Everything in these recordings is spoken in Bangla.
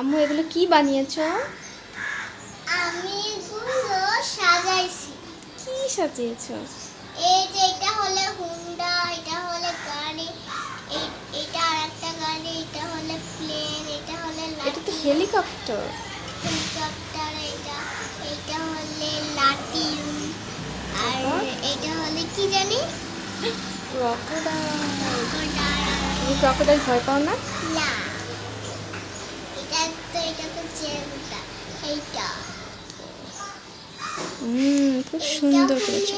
আম্মু এগুলো কি বানিয়েছো? আমি এগুলো সাজাইছি। কি সাজিয়েছো? এই যে এটা হলো হুন্ডা, এটা হলো গাড়ি, এটা আরেকটা গাড়ি, এটা হলো প্লেন, এটা হলো এটা তো লাঠি, হেলিকপ্টার। হেলিকপ্টার, এটা হলো লাঠি, আর তারপর এটা হলো কি জানি, ক্রকোডাইল। crocodile। তুমি ক্রকোডাইল ভয় পাও না? না, এটা তো জেব্রা। এইটা খুব এইটা সুন্দর হলে করেছো।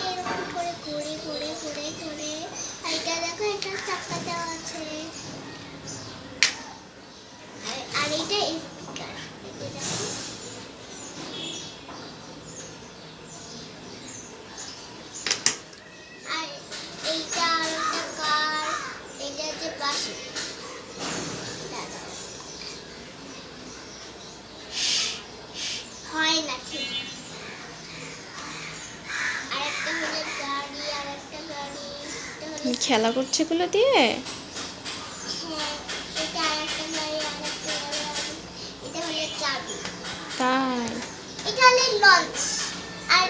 এরকম করে ঘুরে ঘুরে ঘুরে ঘুরে। আর এটা দেখো, এটা চাকা দেওয়া আছে। আর এটা স্পিকার। আর এইটা আর একটা কার। এটা যে পাশে দাঁড়াও। হয় না ঠিক। আর একটা হলো গাড়ি, আর একটা গাড়ি, এটা হলো তুমি খেলা করছো এগুলো দিয়ে? হ্যাঁ, এটা আরেকটা গাড়ি, আরেকটা গাড়ি, এটা হলো চাবি। তাই? এটা হলো লঞ্চ। আর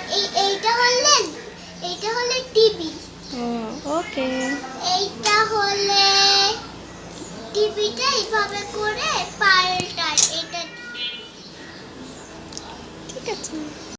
এইটা হলো টিভি। ও, ওকে। এই